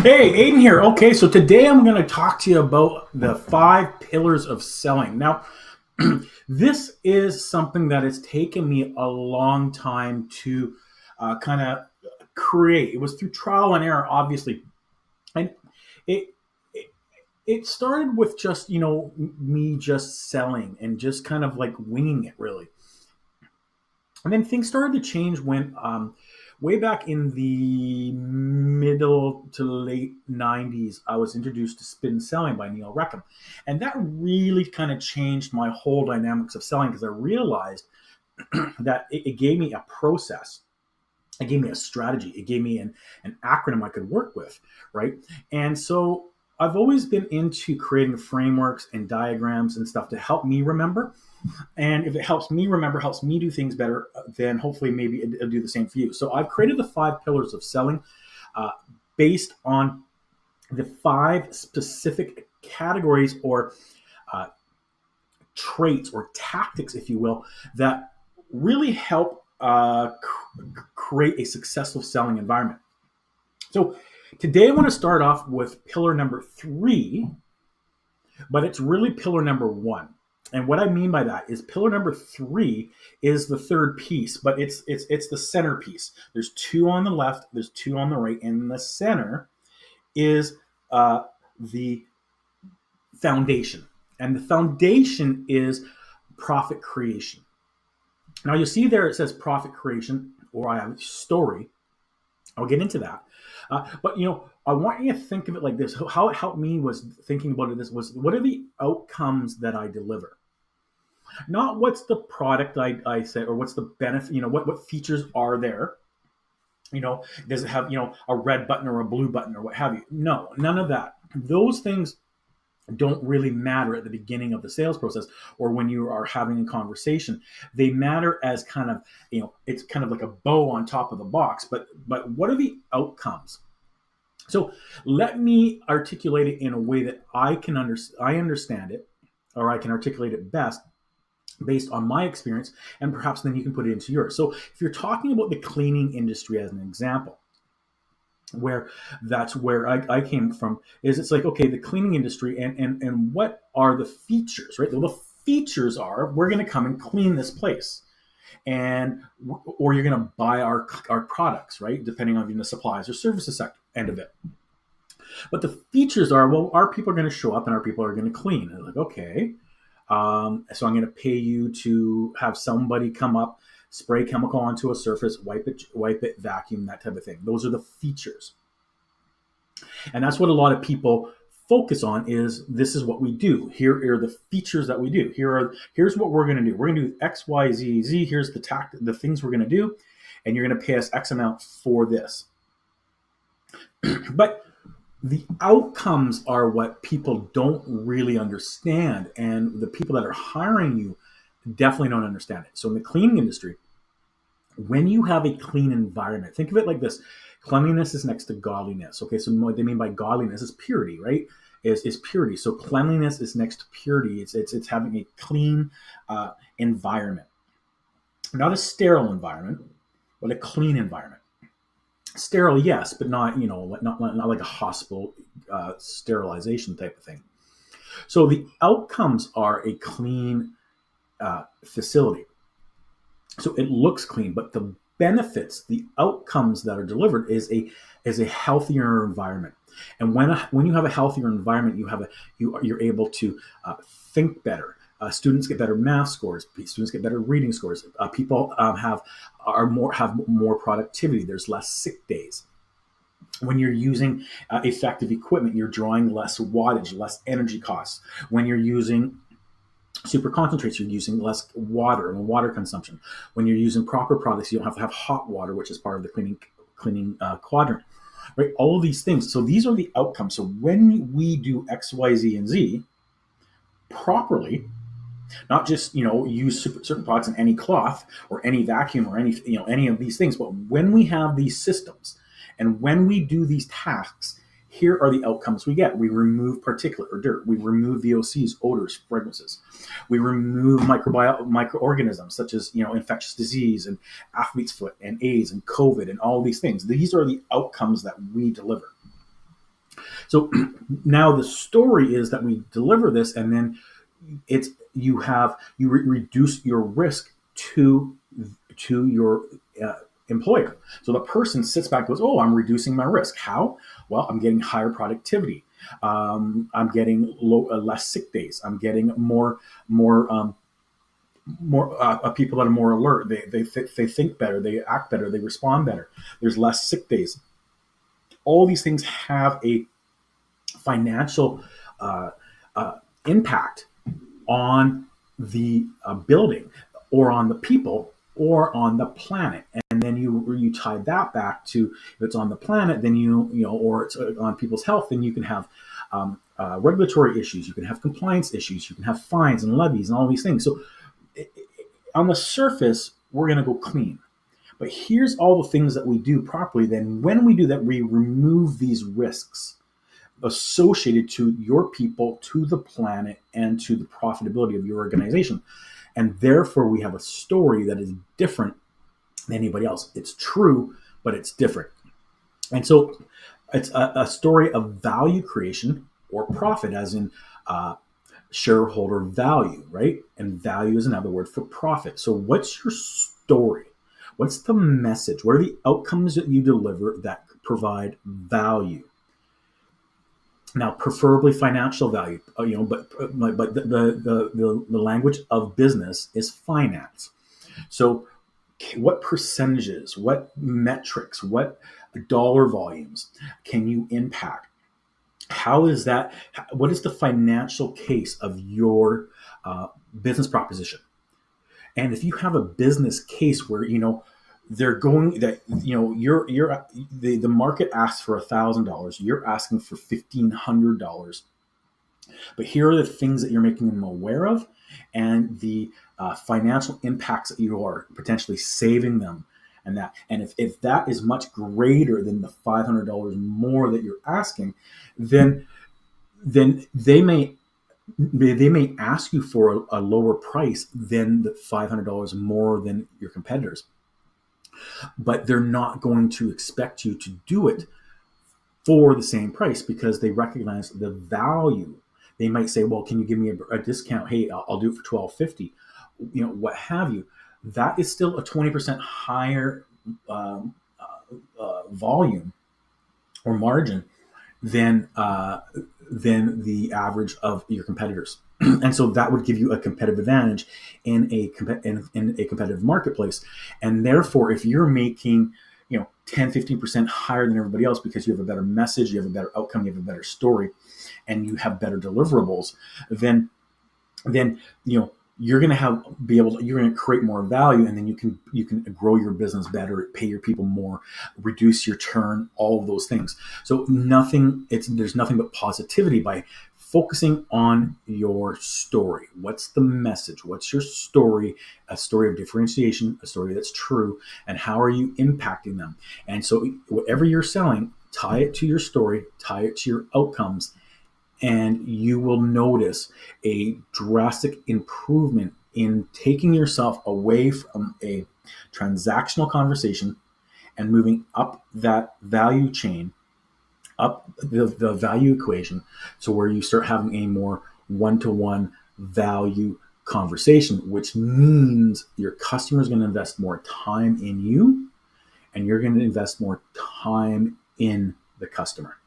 Hey, Aiden here. Okay, so today I'm going to talk to you about the 5 pillars of selling. Now, this is something that has taken me a long time to kind of create. It was through trial and error, obviously, and it, it it started with just me just selling and just kind of like winging it, really. And then things started to change when way back in the middle to late 90s, I was introduced to spin selling by Neil Reckham. And that really kind of changed my whole dynamics of selling because I realized that it gave me a process. It gave me a strategy. It gave me an acronym I could work with, right? And so I've always been into creating frameworks and diagrams and stuff to help me remember. And if it helps me remember, helps me do things better, then hopefully maybe it'll do the same for you. So I've created the 5 pillars of selling uh, based on the 5 specific categories or uh, traits or tactics, if you will, that really help create a successful selling environment. So today I want to start off with pillar number 3, but it's really pillar number 1. And what I mean by that is pillar number 3 is the third piece, but it's the centerpiece. There's 2 on the left, there's 2 on the right, and the center is the foundation. And the foundation is profit creation. Now you'll see there it says profit creation, or I have story. I'll get into that. But I want you to think of it like this. How it helped me was thinking about it. This was, what are the outcomes that I deliver? Not what's the product I say, or what's the benefit. What features are there. Does it have a red button or a blue button or what have you? No, none of that. Those things don't really matter at the beginning of the sales process or when you are having a conversation. They matter as kind of, it's kind of like a bow on top of the box. But what are the outcomes? So let me articulate it in a way that I understand it, or I can articulate it best based on my experience, and perhaps then you can put it into yours. So if you're talking about the cleaning industry as an example, where that's where I came from, is it's like, okay, the cleaning industry and what are the features, right? Well, the features are, we're going to come and clean this place, and or you're going to buy our products, right? Depending on the supplies or services sector end of it. But the features are, well, our people are going to show up and our people are going to clean. And like, okay, so I'm going to pay you to have somebody come up, spray chemical onto a surface, wipe it, vacuum, that type of thing. Those are the features. And that's what a lot of people focus on, is this is what we do. Here are the features that we do. Here's what we're going to do. We're going to do X, Y, Z, Z. Here's the things we're going to do. And you're going to pay us X amount for this. But the outcomes are what people don't really understand. And the people that are hiring you definitely don't understand it. So in the cleaning industry, when you have a clean environment, think of it like this. Cleanliness is next to godliness. Okay, so what they mean by godliness is purity, right? Is purity. So cleanliness is next to purity. It's having a clean environment. Not a sterile environment, but a clean environment. Sterile, yes, but not not like a hospital sterilization type of thing. So the outcomes are a clean facility. So it looks clean, but the benefits, the outcomes that are delivered is a healthier environment. And when you have a healthier environment, you're able to think better. Students get better math scores. Students get better reading scores. People have more productivity. There's less sick days. When you're using effective equipment, you're drawing less wattage, less energy costs. When you're using super concentrates, you're using less water and water consumption. When you're using proper products, you don't have to have hot water, which is part of the cleaning quadrant, right? All of these things. So these are the outcomes. So when we do X, Y, Z, and Z properly, not just use certain products in any cloth or any vacuum or any of these things, but when we have these systems and when we do these tasks, here are the outcomes we get. We remove particulate or dirt. We remove VOCs, odors, fragrances. We remove microorganisms such as infectious disease and athlete's foot and AIDS and COVID and all these things. These are the outcomes that we deliver. So now the story is that we deliver this, and then you reduce your risk to your employer. So the person sits back and goes, "Oh, I'm reducing my risk. How? Well, I'm getting higher productivity. I'm getting less sick days. I'm getting more people that are more alert. They think better. They act better. They respond better. There's less sick days. All these things have a financial uh, impact on the building, or on the people, or on the planet. And then you tie that back to, if it's on the planet, then or it's on people's health, then you can have regulatory issues, you can have compliance issues, you can have fines and levies and all these things. So on the surface, we're going to go clean. But here's all the things that we do properly. Then when we do that, we remove these risks associated to your people, to the planet, and to the profitability of your organization. And therefore, we have a story that is different than anybody else. It's true, but it's different. And so it's a story of value creation, or profit, as in shareholder value, right? And value is another word for profit. So what's your story? What's the message? What are the outcomes that you deliver that provide value? Now, preferably financial value, but the language of business is finance. So, what percentages, what metrics, what dollar volumes can you impact? How is that? What is the financial case of your business proposition? And if you have a business case where they're going that the market asks for $1,000, you're asking for $1,500, but here are the things that you're making them aware of, and the financial impacts that you are potentially saving them, and if that is much greater than the $500 more that you're asking, then they may ask you for a lower price than the $500 more than your competitors, but they're not going to expect you to do it for the same price, because they recognize the value. They might say, "Well, can you give me a discount? Hey, I'll do it for $1,250," what have you. That is still a 20% higher volume or margin than the average of your competitors. And so that would give you a competitive advantage in a competitive marketplace. And therefore, if you're making 10-15% higher than everybody else because you have a better message, you have a better outcome, you have a better story, and you have better deliverables, then you're going to you're going to create more value, and then you can grow your business better, pay your people more, reduce your churn, all of those things. So there's nothing but positivity by focusing on your story. What's the message? What's your story? A story of differentiation, a story that's true, and how are you impacting them? And so whatever you're selling, tie it to your story, tie it to your outcomes, and you will notice a drastic improvement in taking yourself away from a transactional conversation and moving up that value chain, up the value equation, so where you start having a more one-to-one value conversation, which means your customer is going to invest more time in you, and you're going to invest more time in the customer.